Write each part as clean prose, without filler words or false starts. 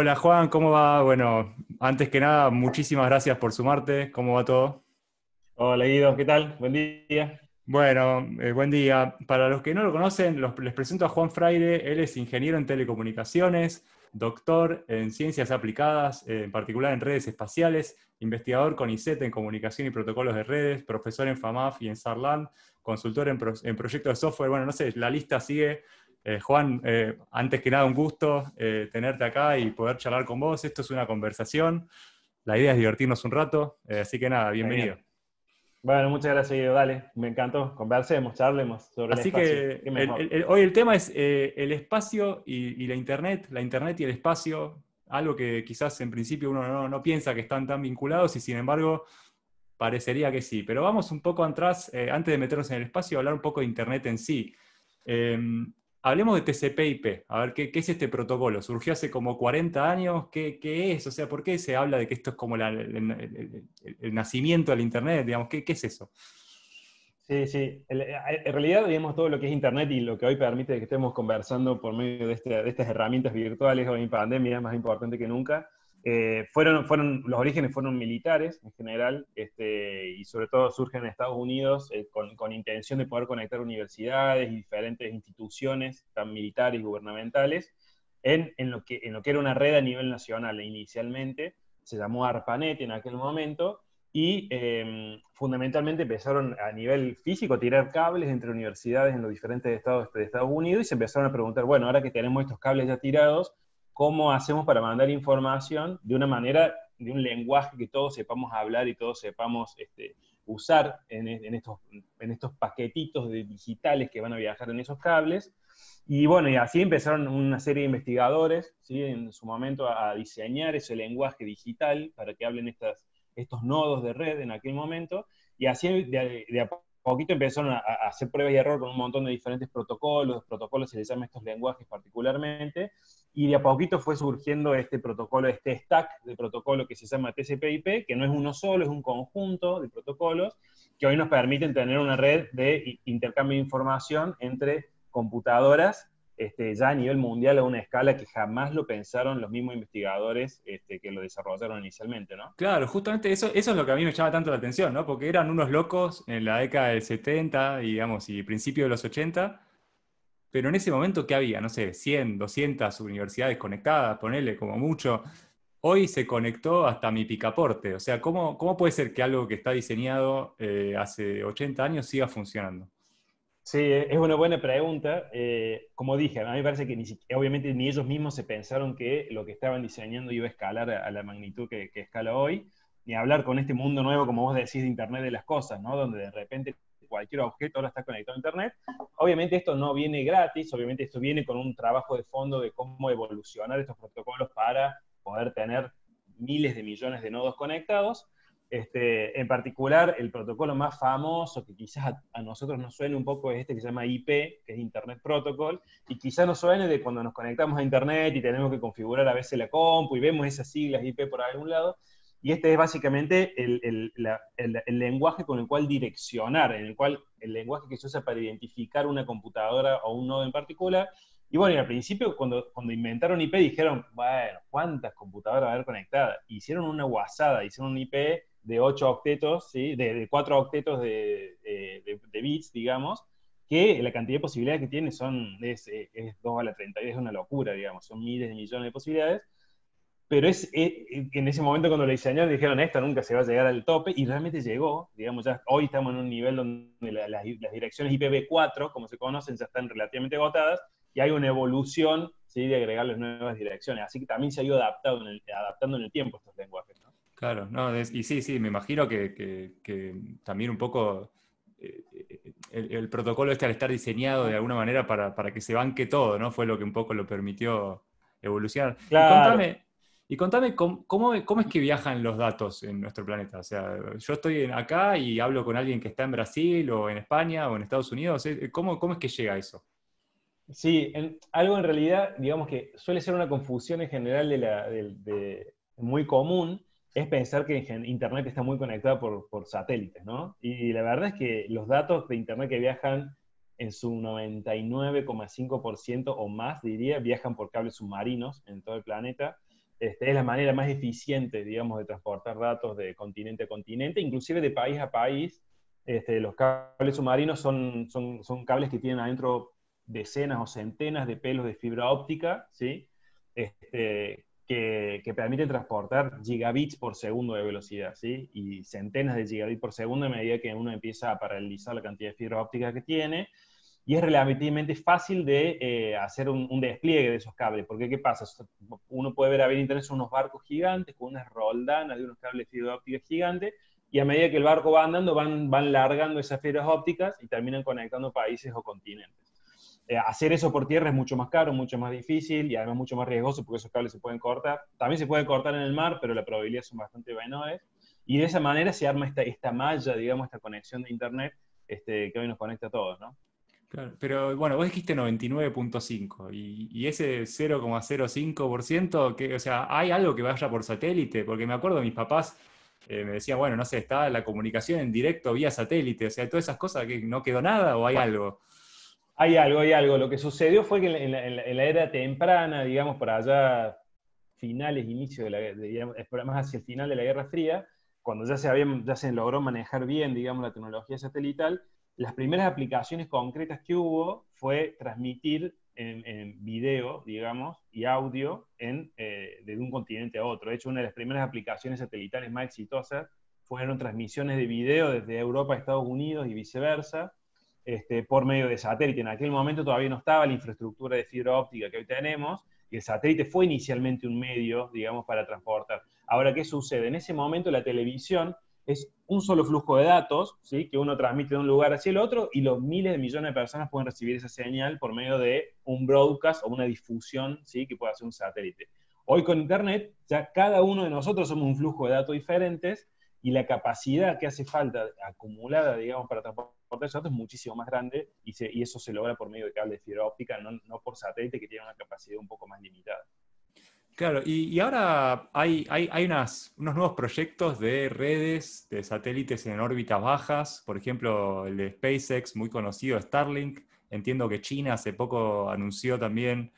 Hola Juan, ¿cómo va? Bueno, antes que nada, muchísimas gracias por sumarte. ¿Cómo va todo? Hola Guido, ¿qué tal? Buen día. Bueno, buen día. Para los que no lo conocen, les presento a Juan Fraire. Él es ingeniero en telecomunicaciones, doctor en ciencias aplicadas, en particular en redes espaciales, investigador con ICET en comunicación y protocolos de redes, profesor en FAMAF y en SARLAN, consultor en proyectos de software. Bueno, no sé, la lista sigue. Juan, antes que nada, un gusto tenerte acá y poder charlar con vos. Esto es una conversación. La idea es divertirnos un rato, así que nada, bienvenido. Genial. Bueno, muchas gracias Guido, dale, me encantó. Conversemos, charlemos sobre el Así espacio. que ¿Qué mejor? hoy el tema es el espacio y la internet y el espacio, algo que quizás en principio uno no piensa que están tan vinculados y sin embargo parecería que sí. Pero vamos un poco atrás, antes de meternos en el espacio, a hablar un poco de internet en sí. Eh, Hablemos de TCP/IP, a ver qué es este protocolo. Surgió hace como 40 años, ¿qué es? O sea, ¿por qué se habla de que esto es como el nacimiento del internet? Digamos, ¿qué es eso? Sí, sí. En realidad, digamos, todo lo que es Internet y lo que hoy permite que estemos conversando por medio de estas herramientas virtuales hoy en pandemia, más importante que nunca, los orígenes fueron militares en general, y sobre todo surgen en Estados Unidos con intención de poder conectar universidades y diferentes instituciones, tan militares y gubernamentales, en lo que era una red a nivel nacional inicialmente. Se llamó ARPANET en aquel momento y fundamentalmente empezaron a nivel físico a tirar cables entre universidades en los diferentes estados de Estados Unidos y se empezaron a preguntar, bueno, ahora que tenemos estos cables ya tirados, ¿cómo hacemos para mandar información de una manera, de un lenguaje que todos sepamos hablar y todos sepamos usar en estos paquetitos digitales que van a viajar en esos cables? Y bueno, y así empezaron una serie de investigadores, ¿sí? En su momento a diseñar ese lenguaje digital para que hablen estos nodos de red en aquel momento, y así de a poquito empezaron a hacer pruebas y error con un montón de diferentes protocolos se les llama estos lenguajes particularmente, y de a poquito fue surgiendo este protocolo, este stack de protocolo que se llama TCP/IP, que no es uno solo, es un conjunto de protocolos que hoy nos permiten tener una red de intercambio de información entre computadoras ya a nivel mundial a una escala que jamás lo pensaron los mismos investigadores que lo desarrollaron inicialmente, ¿no? Claro, justamente eso es lo que a mí me llama tanto la atención, ¿no? Porque eran unos locos en la década del 70, digamos, y principio de los 80, pero en ese momento, ¿qué había? No sé, 100, 200 universidades conectadas, ponele como mucho. Hoy se conectó hasta mi picaporte. O sea, ¿cómo puede ser que algo que está diseñado hace 80 años siga funcionando? Sí, es una buena pregunta. Como dije, a mí me parece que obviamente ni ellos mismos se pensaron que lo que estaban diseñando iba a escalar a la magnitud que escala hoy, ni hablar con este mundo nuevo, como vos decís, de Internet de las cosas, ¿no? Donde de repente cualquier objeto ahora está conectado a Internet. Obviamente esto no viene gratis, obviamente esto viene con un trabajo de fondo de cómo evolucionar estos protocolos para poder tener miles de millones de nodos conectados. En particular, el protocolo más famoso que quizás a nosotros nos suene un poco es este que se llama IP, que es Internet Protocol, y quizás nos suene de cuando nos conectamos a Internet y tenemos que configurar a veces la compu y vemos esas siglas IP por algún lado, y este es básicamente el lenguaje con el cual direccionar, el lenguaje que se usa para identificar una computadora o un nodo en particular. Y bueno, y al principio, cuando inventaron IP, dijeron, bueno, ¿cuántas computadoras va a haber conectadas? Hicieron una guasada, hicieron un IP de 8 octetos, ¿sí? de 4 octetos de bits, digamos, que la cantidad de posibilidades que tiene es 2 a la 32, es una locura, digamos, son miles de millones de posibilidades, pero en ese momento cuando lo diseñaron dijeron, esto nunca se va a llegar al tope, y realmente llegó, digamos, ya hoy estamos en un nivel donde las direcciones IPv4, como se conocen, ya están relativamente agotadas, y hay una evolución, ¿sí? De agregarles nuevas direcciones, así que también se ha ido adaptando en el tiempo estos lenguajes, ¿no? Claro, no, y sí, sí, me imagino que también un poco el protocolo este al estar diseñado de alguna manera para que se banque todo, ¿no? Fue lo que un poco lo permitió evolucionar. Claro. Y contame cómo es que viajan los datos en nuestro planeta. O sea, yo estoy acá y hablo con alguien que está en Brasil o en España o en Estados Unidos. ¿Cómo es que llega a eso? Sí, algo en realidad, digamos que suele ser una confusión en general muy común, es pensar que Internet está muy conectada por satélites, ¿no? Y la verdad es que los datos de Internet que viajan en su 99,5% o más, diría, viajan por cables submarinos en todo el planeta. Es la manera más eficiente, digamos, de transportar datos de continente a continente, inclusive de país a país. Los cables submarinos son cables que tienen adentro decenas o centenas de pelos de fibra óptica, ¿sí? Que permiten transportar gigabits por segundo de velocidad, ¿sí? Y centenas de gigabits por segundo a medida que uno empieza a paralelizar la cantidad de fibra óptica que tiene. Y es relativamente fácil de hacer un despliegue de esos cables, porque ¿qué pasa? Uno puede ver a ver en internet unos barcos gigantes con unas roldanas de unos cables de fibra óptica gigantes, y a medida que el barco va andando van largando esas fibras ópticas y terminan conectando países o continentes. Hacer eso por tierra es mucho más caro, mucho más difícil y además mucho más riesgoso porque esos cables se pueden cortar. También se puede cortar en el mar, pero la probabilidad son bastante menores. Y de esa manera se arma esta malla, digamos, esta conexión de internet que hoy nos conecta a todos, ¿no? Claro, pero bueno, vos dijiste 99,5 y ese 0,05%, o sea, ¿hay algo que vaya por satélite? Porque me acuerdo de mis papás me decían, bueno, no sé, está la comunicación en directo vía satélite, o sea, todas esas cosas, que no quedó nada o hay algo. Hay algo, hay algo. Lo que sucedió fue que en la era temprana, digamos, por allá, finales, inicio digamos, más hacia el final de la Guerra Fría, cuando ya se logró manejar bien, digamos, la tecnología satelital, las primeras aplicaciones concretas que hubo fue transmitir en video, digamos, y audio de un continente a otro. De hecho, una de las primeras aplicaciones satelitales más exitosas fueron transmisiones de video desde Europa a Estados Unidos y viceversa, por medio de satélite. En aquel momento todavía no estaba la infraestructura de fibra óptica que hoy tenemos, y el satélite fue inicialmente un medio, digamos, para transportar. Ahora, ¿qué sucede? En ese momento la televisión es un solo flujo de datos, ¿sí? Que uno transmite de un lugar hacia el otro, y los miles de millones de personas pueden recibir esa señal por medio de un broadcast o una difusión, ¿sí? Que puede hacer un satélite. Hoy con Internet, ya cada uno de nosotros somos un flujo de datos diferentes, y la capacidad que hace falta acumulada, digamos, para transportar esos datos es muchísimo más grande, y eso se logra por medio de cables de fibra óptica, no por satélite, que tiene una capacidad un poco más limitada. Claro, y ahora hay unos nuevos proyectos de redes de satélites en órbitas bajas, por ejemplo, el de SpaceX, muy conocido, Starlink. Entiendo que China hace poco anunció también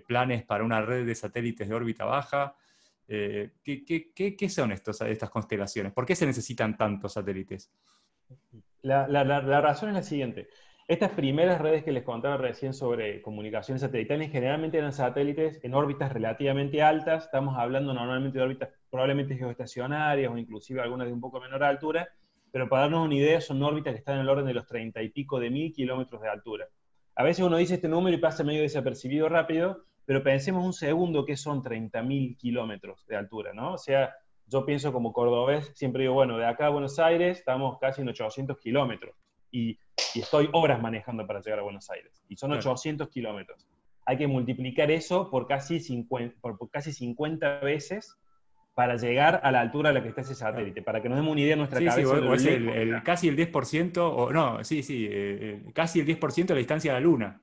planes para una red de satélites de órbita baja. ¿Qué son estas constelaciones? ¿Por qué se necesitan tantos satélites? La razón es la siguiente. Estas primeras redes que les contaba recién sobre comunicaciones satelitales generalmente eran satélites en órbitas relativamente altas. Estamos hablando normalmente de órbitas probablemente geoestacionarias o inclusive algunas de un poco menor altura, pero para darnos una idea son órbitas que están en el orden de los 30 y pico de 1000 kilómetros de altura. A veces uno dice este número y pasa medio desapercibido rápido, pero pensemos un segundo que son 30.000 kilómetros de altura, ¿no? O sea, yo pienso como cordobés, siempre digo, bueno, de acá a Buenos Aires estamos casi en 800 kilómetros y estoy horas manejando para llegar a Buenos Aires. Y son Claro. 800 kilómetros. Hay que multiplicar eso por casi 50 veces para llegar a la altura a la que está ese Claro. satélite, para que nos demos una idea en nuestra Sí, sí, cabeza de o lo es lejos que está. casi el 10%, o no, sí, sí, casi el 10% de la distancia a la Luna.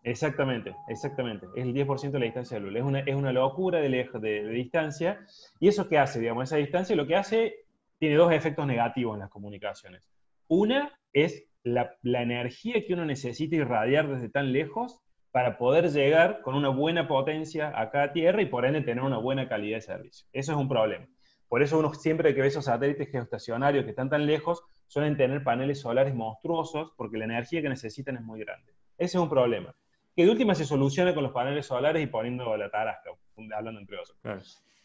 Exactamente, exactamente. Es el 10% de la distancia de Lula. Es una locura de distancia. ¿Y eso qué hace? Digamos, esa distancia lo que hace tiene dos efectos negativos en las comunicaciones. Una es la energía que uno necesita irradiar desde tan lejos para poder llegar con una buena potencia acá a Tierra y por ende tener una buena calidad de servicio. Eso es un problema. Por eso uno siempre que ve esos satélites geoestacionarios que están tan lejos suelen tener paneles solares monstruosos porque la energía que necesitan es muy grande. Ese es un problema que de última se soluciona con los paneles solares y poniendo la tarasca, hablando entre otros. Claro.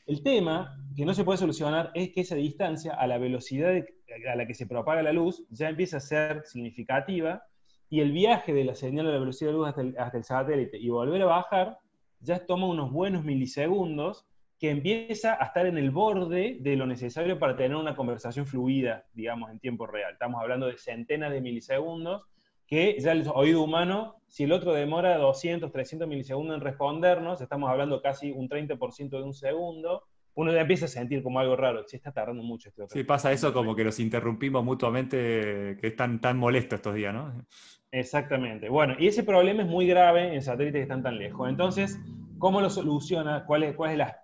El tema que no se puede solucionar es que esa distancia, a la velocidad a la que se propaga la luz, ya empieza a ser significativa, y el viaje de la señal a la velocidad de la luz hasta el satélite y volver a bajar, ya toma unos buenos milisegundos, que empieza a estar en el borde de lo necesario para tener una conversación fluida, digamos, en tiempo real. Estamos hablando de centenas de milisegundos, que ya el oído humano, si el otro demora 200, 300 milisegundos en respondernos, estamos hablando casi un 30% de un segundo, uno ya empieza a sentir como algo raro, se está tardando mucho este otro. Sí, pasa eso como que los interrumpimos mutuamente, que están tan molestos estos días, ¿no? Exactamente. Bueno, y ese problema es muy grave en satélites que están tan lejos. Entonces, ¿cómo lo soluciona? ¿Cuál es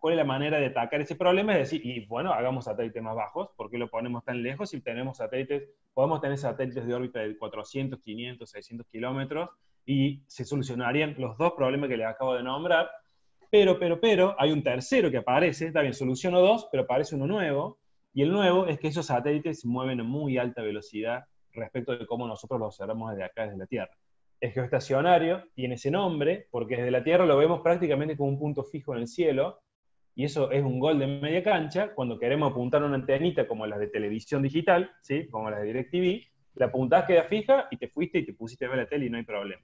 la manera de atacar ese problema? Es decir, y bueno, hagamos satélites más bajos. ¿Por qué lo ponemos tan lejos? Si tenemos satélites, podemos tener satélites de órbita de 400, 500, 600 kilómetros, y se solucionarían los dos problemas que les acabo de nombrar. pero, hay un tercero que aparece, está bien, soluciono dos, pero aparece uno nuevo, y el nuevo es que esos satélites se mueven a muy alta velocidad respecto de cómo nosotros lo observamos desde acá, desde la Tierra. Es geoestacionario, tiene ese nombre, porque desde la Tierra lo vemos prácticamente como un punto fijo en el cielo, y eso es un gol de media cancha. Cuando queremos apuntar una antenita como las de televisión digital, ¿sí? Como las de DirecTV, la apuntás, queda fija, y te fuiste y te pusiste a ver la tele y no hay problema.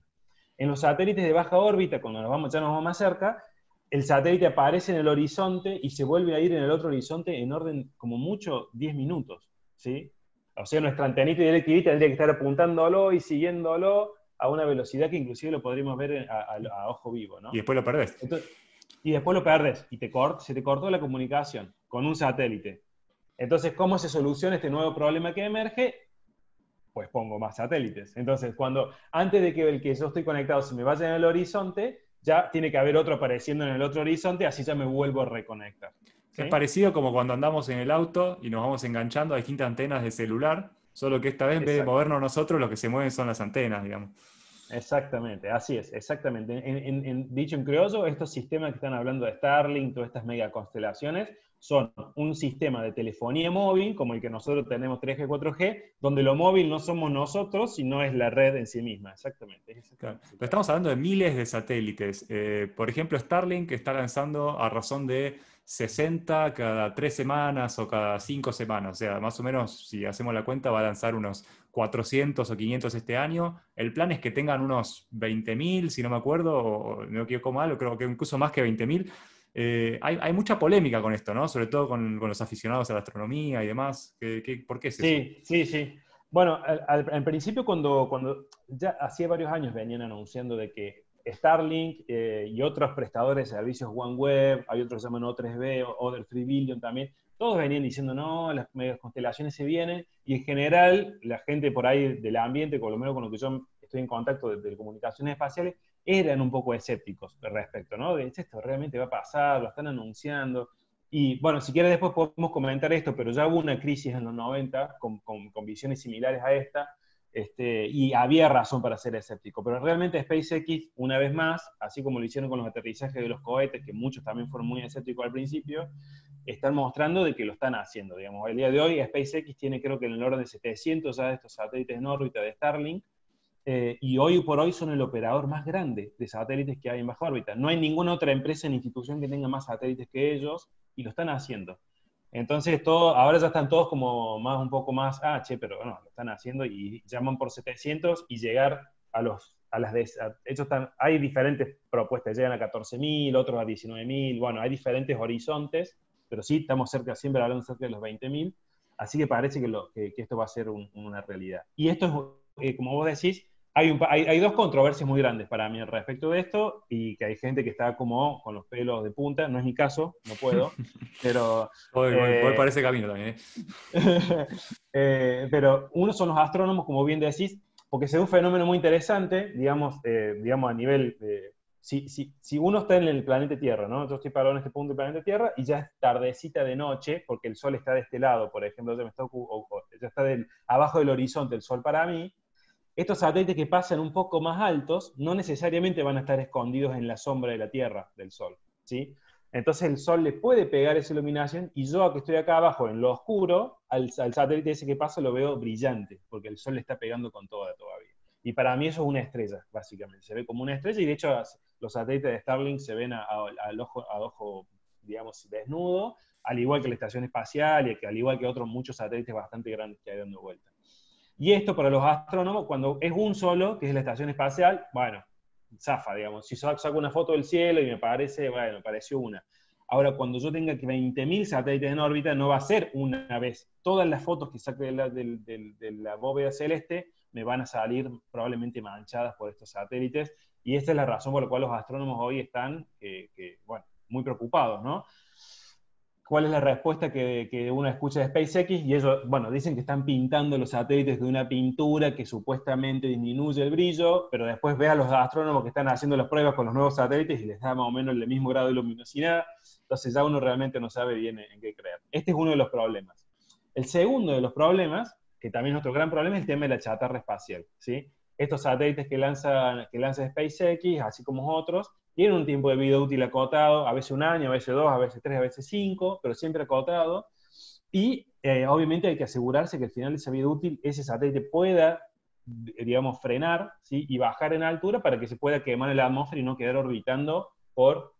En los satélites de baja órbita, cuando ya nos vamos más cerca, el satélite aparece en el horizonte y se vuelve a ir en el otro horizonte en orden, como mucho, 10 minutos, ¿sí? O sea, nuestra antenita de DirecTV tendría que estar apuntándolo y siguiéndolo a una velocidad que inclusive lo podríamos ver a ojo vivo, Y ¿no? después lo perdés. Entonces, y después lo perdes, y se te cortó la comunicación con un satélite. Entonces, ¿cómo se soluciona este nuevo problema que emerge? Pues pongo más satélites. Entonces, antes de que el que yo estoy conectado se me vaya en el horizonte, ya tiene que haber otro apareciendo en el otro horizonte, así ya me vuelvo a reconectar. Es ¿Sí? parecido como cuando andamos en el auto y nos vamos enganchando a distintas antenas de celular, solo que esta vez en vez de Exacto. movernos nosotros, lo que se mueven son las antenas, digamos. Exactamente, así es, exactamente. Dicho en criollo, estos sistemas que están hablando de Starlink, todas estas megaconstelaciones, son un sistema de telefonía móvil, como el que nosotros tenemos 3G, 4G, donde lo móvil no somos nosotros, sino es la red en sí misma. Exactamente, es Claro. exactamente ese Pero caso. estamos hablando de miles de satélites. Por ejemplo, Starlink está lanzando a razón de 60 cada 3 semanas o cada 5 semanas. O sea, más o menos, si hacemos la cuenta, va a lanzar unos 400 o 500 este año. El plan es que tengan unos 20.000, si no me acuerdo, o no me equivoco mal, o creo que incluso más que 20.000. Hay mucha polémica con esto, ¿no? Sobre todo con los aficionados a la astronomía y demás. ¿Por qué es eso? Sí, sí, sí. Bueno, en principio cuando ya hacía varios años venían anunciando de que Starlink y otros prestadores de servicios OneWeb, hay otros que se llaman O3B, Other 3 Billion también, todos venían diciendo, no, las megaconstelaciones se vienen, y en general la gente por ahí del ambiente, por lo menos con lo que yo estoy en contacto de comunicaciones espaciales, eran un poco escépticos al respecto, ¿no? De esto realmente va a pasar, lo están anunciando. Y bueno, si quieres después podemos comentar esto, pero ya hubo una crisis en los 90 con visiones similares a esta, y había razón para ser escéptico. Pero realmente SpaceX, una vez más, así como lo hicieron con los aterrizajes de los cohetes, que muchos también fueron muy escépticos al principio, están mostrando de que lo están haciendo. Digamos, el día de hoy SpaceX tiene, creo que en el orden de 700 ya de estos satélites en órbita de Starlink, y hoy por hoy son el operador más grande de satélites que hay en baja órbita. No hay ninguna otra empresa ni institución que tenga más satélites que ellos, y lo están haciendo. Entonces, ahora ya están todos como un poco más, pero bueno, lo están haciendo y llaman por 700 y llegar hay diferentes propuestas, llegan a 14.000, otros a 19.000, bueno, hay diferentes horizontes, pero sí estamos siempre hablando cerca de los 20.000, así que parece que esto va a ser una realidad. Y esto es, como vos decís, hay dos controversias muy grandes para mí al respecto de esto, y que hay gente que está como con los pelos de punta, no es mi caso, no puedo, pero, Voy por eh, ese camino también, ¿eh? pero uno son los astrónomos, como bien decís, porque se ve un fenómeno muy interesante, digamos a nivel, si uno está en el planeta Tierra, ¿no? Yo estoy parado en este punto del planeta Tierra y ya es tardecita de noche, porque el sol está de este lado, por ejemplo, ya está abajo del horizonte el sol para mí. Estos satélites que pasan un poco más altos no necesariamente van a estar escondidos en la sombra de la Tierra, del Sol, ¿sí? Entonces el Sol le puede pegar esa iluminación, y yo, que estoy acá abajo en lo oscuro, al satélite ese que pasa lo veo brillante, porque el Sol le está pegando con toda todavía. Y para mí eso es una estrella, básicamente. Se ve como una estrella, y de hecho los satélites de Starlink se ven al ojo, digamos, desnudo, al igual que la estación espacial y al igual que otros muchos satélites bastante grandes que hay dando vueltas. Y esto para los astrónomos, cuando es un solo, que es la estación espacial, bueno, zafa, digamos. Si saco una foto del cielo y me parece, bueno, pareció una. Ahora, cuando yo tenga 20.000 satélites en órbita, no va a ser una vez. Todas las fotos que saque de la bóveda celeste me van a salir probablemente manchadas por estos satélites, y esta es la razón por la cual los astrónomos hoy están, bueno, muy preocupados, ¿no? ¿Cuál es la respuesta que uno escucha de SpaceX? Y ellos, bueno, dicen que están pintando los satélites de una pintura que supuestamente disminuye el brillo, pero después ve a los astrónomos que están haciendo las pruebas con los nuevos satélites y les da más o menos el mismo grado de luminosidad. Entonces ya uno realmente no sabe bien en qué creer. Este es uno de los problemas. El segundo de los problemas, que también es otro gran problema, es el tema de la chatarra espacial, ¿sí? estos satélites que lanza SpaceX, así como otros, tienen un tiempo de vida útil acotado, a veces 1 año, a veces 2, a veces 3, a veces 5, pero siempre acotado. Y obviamente hay que asegurarse que al final de esa vida útil ese satélite pueda, digamos, frenar, ¿sí? Y bajar en altura para que se pueda quemar en la atmósfera y no quedar orbitando por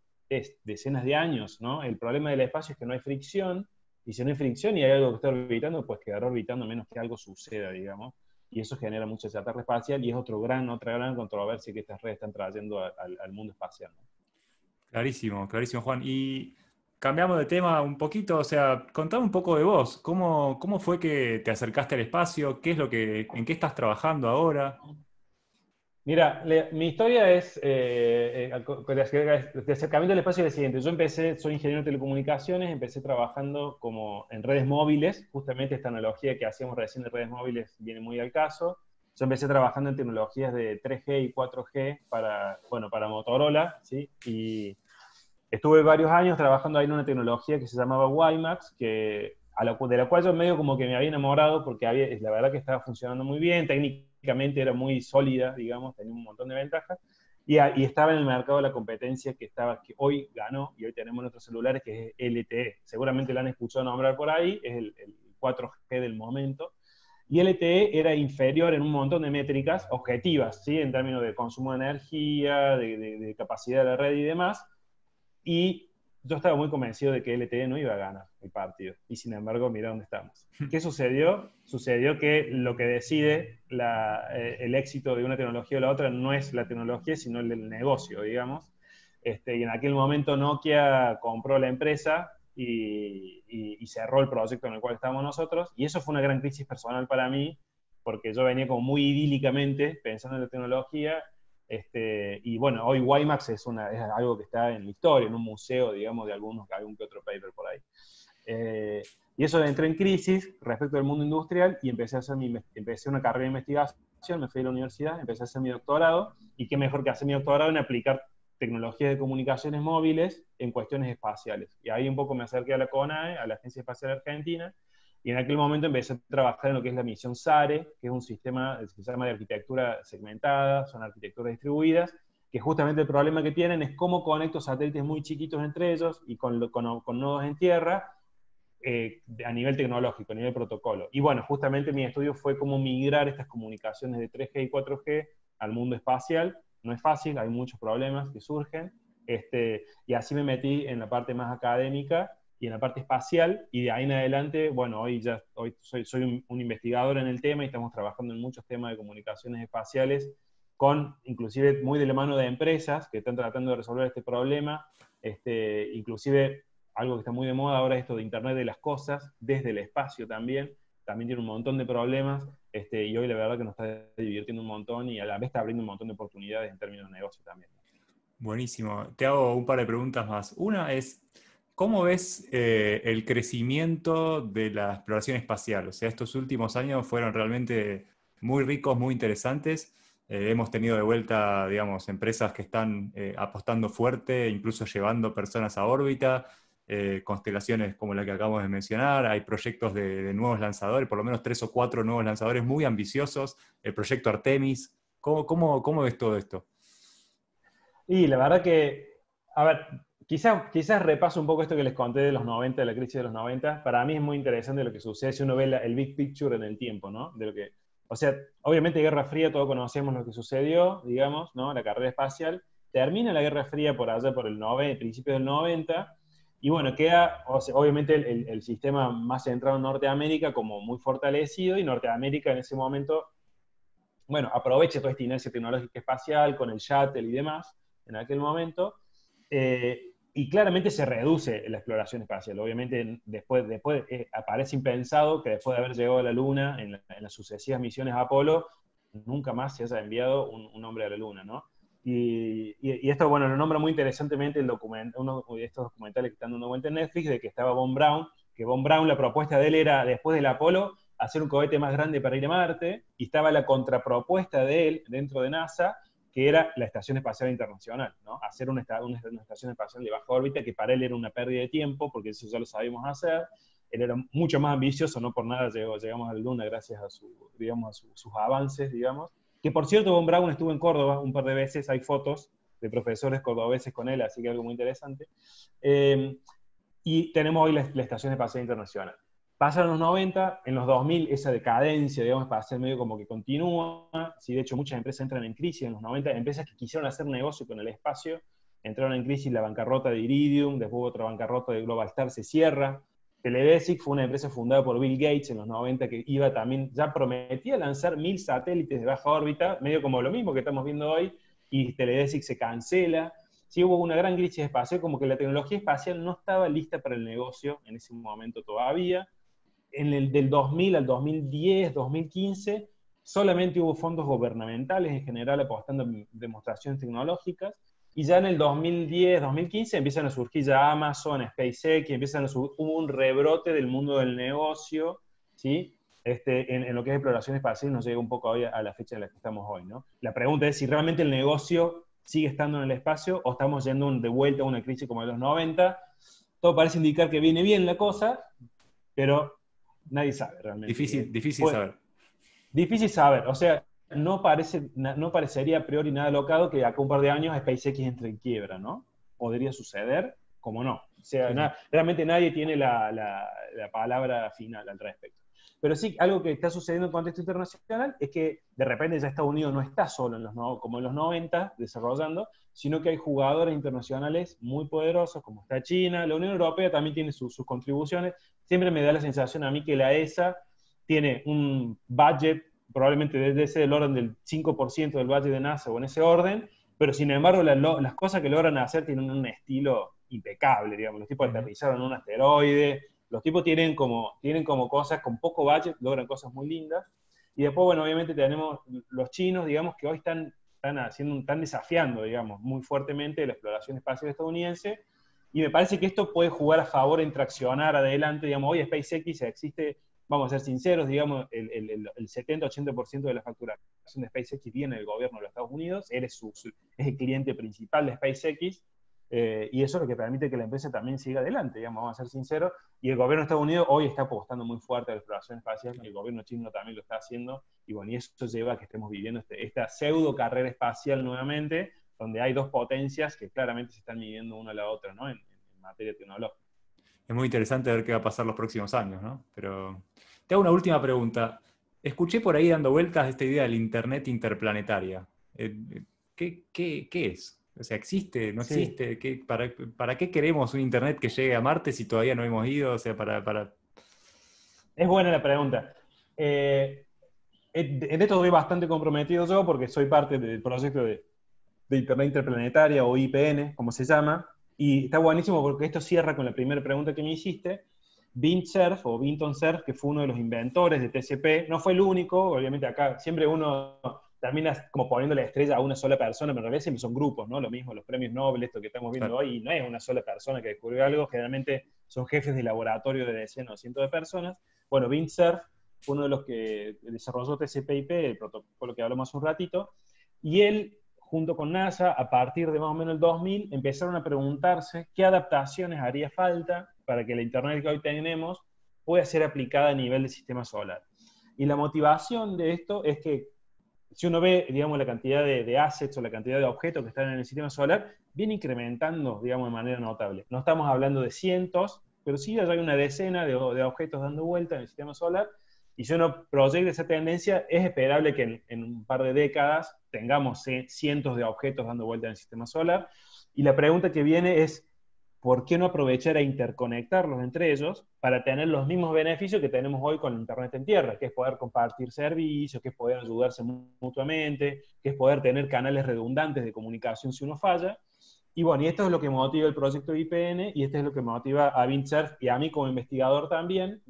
decenas de años, ¿no? El problema del espacio es que no hay fricción, y si no hay fricción y hay algo que está orbitando, pues quedará orbitando a menos que algo suceda, digamos. Y eso genera mucha chatarra espacial y es otra gran controversia que estas redes están trayendo al mundo espacial, ¿no? Clarísimo, clarísimo, Juan. Y cambiamos de tema un poquito, o sea, contame un poco de vos. ¿Cómo fue que te acercaste al espacio? ¿Qué es en qué estás trabajando ahora? Mira, mi historia es, de acercamiento al espacio es la siguiente. Yo soy ingeniero de telecomunicaciones, empecé trabajando como en redes móviles, justamente esta analogía que hacíamos recién de redes móviles viene muy al caso. Yo empecé trabajando en tecnologías de 3G y 4G para Motorola, ¿sí? Y estuve varios años trabajando ahí en una tecnología que se llamaba WiMAX, de la cual yo medio como que me había enamorado porque la verdad que estaba funcionando muy bien, técnicamente era muy sólida, digamos, tenía un montón de ventajas, y estaba en el mercado de la competencia que hoy ganó, y hoy tenemos nuestros celulares, que es LTE. Seguramente la han escuchado nombrar por ahí, es el 4G del momento. Y LTE era inferior en un montón de métricas objetivas, ¿sí? En términos de consumo de energía, de capacidad de la red y demás, y yo estaba muy convencido de que LTE no iba a ganar el partido. Y sin embargo, mira dónde estamos. ¿Qué sucedió? Sucedió que lo que decide el éxito de una tecnología o la otra no es la tecnología, sino el negocio, digamos. Y en aquel momento Nokia compró la empresa y cerró el proyecto en el cual estábamos nosotros. Y eso fue una gran crisis personal para mí, porque yo venía como muy idílicamente pensando en la tecnología y bueno, hoy WiMAX es algo que está en la historia, en un museo, digamos, de algún que otro paper por ahí. Y eso entré en crisis respecto al mundo industrial y empecé una carrera de investigación, me fui a la universidad, empecé a hacer mi doctorado, y qué mejor que hacer mi doctorado en aplicar tecnologías de comunicaciones móviles en cuestiones espaciales. Y ahí un poco me acerqué a la CONAE, a la Agencia Espacial Argentina, y en aquel momento empecé a trabajar en lo que es la misión SARE, que es un sistema que se llama de arquitectura segmentada, son arquitecturas distribuidas, que justamente el problema que tienen es cómo conecto satélites muy chiquitos entre ellos y con nodos en tierra, a nivel tecnológico, a nivel protocolo. Y bueno, justamente mi estudio fue cómo migrar estas comunicaciones de 3G y 4G al mundo espacial. No es fácil, hay muchos problemas que surgen, y así me metí en la parte más académica y en la parte espacial, y de ahí en adelante, bueno, hoy soy un investigador en el tema y estamos trabajando en muchos temas de comunicaciones espaciales, inclusive muy de la mano de empresas que están tratando de resolver este problema, inclusive algo que está muy de moda ahora es esto de Internet de las cosas, desde el espacio también tiene un montón de problemas, y hoy la verdad que nos está divirtiendo un montón y a la vez está abriendo un montón de oportunidades en términos de negocio también. Buenísimo. Te hago un par de preguntas más. Una es, ¿cómo ves el crecimiento de la exploración espacial? O sea, estos últimos años fueron realmente muy ricos, muy interesantes. Hemos tenido de vuelta, digamos, empresas que están apostando fuerte, incluso llevando personas a órbita, constelaciones como la que acabamos de mencionar. Hay proyectos de nuevos lanzadores, por lo menos 3 o 4 nuevos lanzadores muy ambiciosos. El proyecto Artemis. ¿Cómo ves todo esto? Y la verdad que, a ver, quizás repaso un poco esto que les conté de los 90, de la crisis de los 90. Para mí es muy interesante lo que sucede si uno ve el big picture en el tiempo, ¿no? O sea, obviamente Guerra Fría, todos conocemos lo que sucedió, digamos, ¿no? La carrera espacial. Termina la Guerra Fría por allá por principio del 90, y bueno, queda, obviamente, el sistema más centrado en Norteamérica como muy fortalecido, y Norteamérica en ese momento, bueno, aprovecha toda esta inercia tecnológica espacial con el shuttle y demás en aquel momento, y claramente se reduce la exploración espacial. Obviamente después parece impensado que después de haber llegado a la Luna en las sucesivas misiones Apolo, nunca más se haya enviado un hombre a la Luna, ¿no? Y esto, bueno, lo nombra muy interesantemente uno de estos documentales que están dando vuelta en Netflix, de que estaba Von Braun, que Von Braun, la propuesta de él era, después del Apolo, hacer un cohete más grande para ir a Marte, y estaba la contrapropuesta de él dentro de NASA, que era la Estación Espacial Internacional, ¿no? Hacer una estación espacial de baja órbita, que para él era una pérdida de tiempo, porque eso ya lo sabíamos hacer. Él era mucho más ambicioso, no por nada llegamos a la Luna gracias a sus avances, digamos, que por cierto Von Braun estuvo en Córdoba un par de veces, hay fotos de profesores cordobeses con él, así que algo muy interesante. Y tenemos hoy la Estación Espacial Internacional. Pasan los 90, en los 2000 esa decadencia, digamos, espacial medio como que continúa, ¿sí? De hecho muchas empresas entran en crisis en los 90, empresas que quisieron hacer negocio con el espacio, entraron en crisis, la bancarrota de Iridium, después otra bancarrota de Globalstar se cierra. Teledesic fue una empresa fundada por Bill Gates en los 90 que iba también, ya prometía lanzar 1000 satélites de baja órbita, medio como lo mismo que estamos viendo hoy, y Teledesic se cancela. Sí hubo una gran crisis espacial, como que la tecnología espacial no estaba lista para el negocio en ese momento todavía. En el del 2000 al 2010, 2015, solamente hubo fondos gubernamentales en general apostando en demostraciones tecnológicas, y ya en el 2010, 2015 empiezan a surgir ya Amazon, SpaceX, y empiezan a surgir un rebrote del mundo del negocio, ¿sí? En lo que es exploración espacial nos llega un poco hoy a la fecha en la que estamos hoy, ¿no? La pregunta es si realmente el negocio sigue estando en el espacio o estamos yendo de vuelta a una crisis como de los 90. Todo parece indicar que viene bien la cosa, pero nadie sabe realmente. Difícil saber. Difícil saber, o sea, no parecería a priori nada locado que acá un par de años SpaceX entre en quiebra, ¿no? Podría suceder, como no. O sea, realmente nadie tiene la palabra final al respecto. Pero sí, algo que está sucediendo en contexto internacional es que de repente ya Estados Unidos no está solo como en los 90 desarrollando, sino que hay jugadores internacionales muy poderosos, como está China, la Unión Europea también tiene sus contribuciones. Siempre me da la sensación a mí que la ESA tiene un budget probablemente desde ese del orden del 5% del budget de NASA o en ese orden, pero sin embargo las cosas que logran hacer tienen un estilo impecable, digamos. Los tipos aterrizaron en un asteroide, los tipos tienen como cosas con poco budget, logran cosas muy lindas. Y después, bueno, obviamente tenemos los chinos, digamos, que hoy están desafiando, digamos, muy fuertemente la exploración espacial estadounidense. Y me parece que esto puede jugar a favor en traccionar adelante, digamos, hoy SpaceX existe, vamos a ser sinceros, digamos, el 70-80% de la facturación de SpaceX viene del gobierno de los Estados Unidos, es el cliente principal de SpaceX, y eso es lo que permite que la empresa también siga adelante, digamos, vamos a ser sinceros, y el gobierno de Estados Unidos hoy está apostando muy fuerte a la exploración espacial, y el gobierno chino también lo está haciendo, y bueno, y eso lleva a que estemos viviendo esta pseudo carrera espacial nuevamente, donde hay dos potencias que claramente se están midiendo una a la otra, ¿no? En materia tecnológica. Es muy interesante ver qué va a pasar los próximos años, ¿no? Pero te hago una última pregunta. Escuché por ahí dando vueltas esta idea del Internet interplanetaria. ¿Qué es? O sea, ¿existe? ¿No existe? Sí. ¿Para qué queremos un Internet que llegue a Marte si todavía no hemos ido? O sea, Es buena la pregunta. En esto estoy bastante comprometido yo porque soy parte del proyecto de Internet Interplanetaria o IPN, como se llama, y está buenísimo porque esto cierra con la primera pregunta que me hiciste. Vint Cerf, o Vinton Cerf, que fue uno de los inventores de TCP, no fue el único, obviamente acá siempre uno termina como poniendo la estrella a una sola persona, pero en realidad siempre son grupos, ¿no? Lo mismo, los premios Nobel, esto que estamos viendo hoy, y no es una sola persona que descubrió algo, generalmente son jefes de laboratorio de decenas o cientos de personas. Bueno, Vint Cerf fue uno de los que desarrolló TCP/IP, el protocolo que hablamos hace un ratito, y él, junto con NASA, a partir de más o menos el 2000, empezaron a preguntarse qué adaptaciones haría falta para que la Internet que hoy tenemos pueda ser aplicada a nivel del sistema solar. Y la motivación de esto es que si uno ve, digamos, la cantidad de assets o la cantidad de objetos que están en el sistema solar, viene incrementando, digamos, de manera notable. No estamos hablando de cientos, pero sí ya hay una decena de objetos dando vuelta en el sistema solar, y si uno proyecta esa tendencia, es esperable que en un par de décadas tengamos cientos de objetos dando vuelta en el sistema solar, y la pregunta que viene es, ¿por qué no aprovechar a interconectarlos entre ellos para tener los mismos beneficios que tenemos hoy con Internet en tierra? Que es poder compartir servicios, que es poder ayudarse mutuamente, que es poder tener canales redundantes de comunicación si uno falla. Y bueno, y esto es lo que motiva el proyecto de IPN, y esto es lo que motiva a Vint Cerf y a mí como investigador también,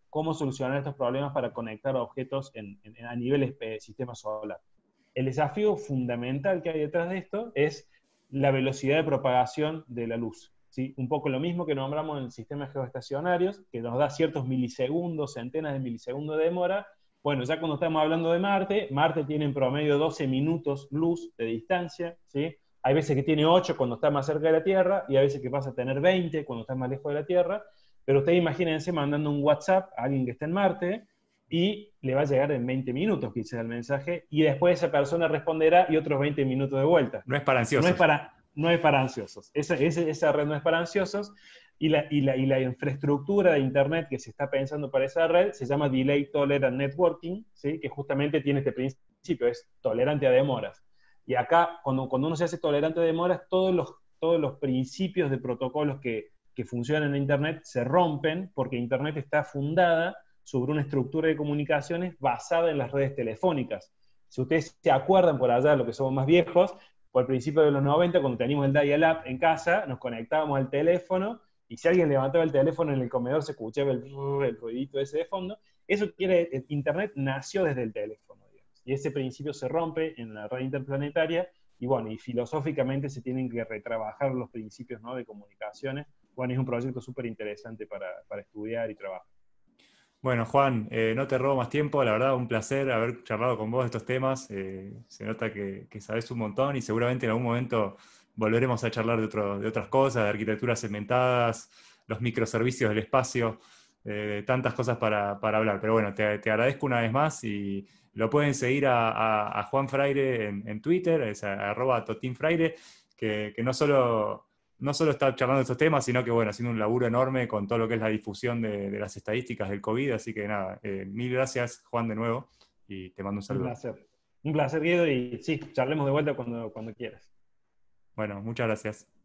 cómo solucionar estos problemas para conectar objetos a nivel sistema solar. El desafío fundamental que hay detrás de esto es la velocidad de propagación de la luz. ¿Sí? Un poco lo mismo que nombramos en sistemas geoestacionarios, que nos da ciertos milisegundos, centenas de milisegundos de demora. Bueno, ya cuando estamos hablando de Marte, Marte tiene en promedio 12 minutos luz de distancia, ¿sí? Hay veces que tiene 8 cuando está más cerca de la Tierra, y hay veces que pasa a tener 20 cuando está más lejos de la Tierra, pero ustedes imagínense mandando un WhatsApp a alguien que está en Marte, y le va a llegar en 20 minutos quizás el mensaje, y después esa persona responderá y otros 20 minutos de vuelta. No es para No es ansiosos. no es para ansiosos. Esa red no es para ansiosos, y la infraestructura de Internet que se está pensando para esa red se llama Delay Tolerant Networking, ¿sí? Que justamente tiene este principio, es tolerante a demoras. Y acá, cuando uno se hace tolerante a demoras, todos los principios de protocolos que funcionan en Internet se rompen, porque Internet está fundada sobre una estructura de comunicaciones basada en las redes telefónicas. Si ustedes se acuerdan por allá, lo que somos más viejos, por el principio de los 90, cuando teníamos el dial-up en casa, nos conectábamos al teléfono, y si alguien levantaba el teléfono en el comedor se escuchaba el ruidito ese de fondo. Eso quiere, Internet nació desde el teléfono, digamos, y ese principio se rompe en la red interplanetaria, y bueno, y filosóficamente se tienen que retrabajar los principios, ¿no?, de comunicaciones. Bueno, es un proyecto súper interesante para estudiar y trabajar. Bueno, Juan, no te robo más tiempo, la verdad, un placer haber charlado con vos de estos temas. Se nota que sabés un montón y seguramente en algún momento volveremos a charlar de otras cosas, de arquitecturas segmentadas, los microservicios del espacio, tantas cosas para hablar. Pero bueno, te agradezco una vez más y lo pueden seguir a Juan Fraire en Twitter, es @totinfraire, que no solo está charlando de estos temas, sino que, bueno, haciendo un laburo enorme con todo lo que es la difusión de las estadísticas del COVID. Así que nada, mil gracias, Juan, de nuevo, y te mando un Un saludo. placer. Un placer, Guido, y sí, charlemos de vuelta cuando quieras. Bueno, muchas gracias.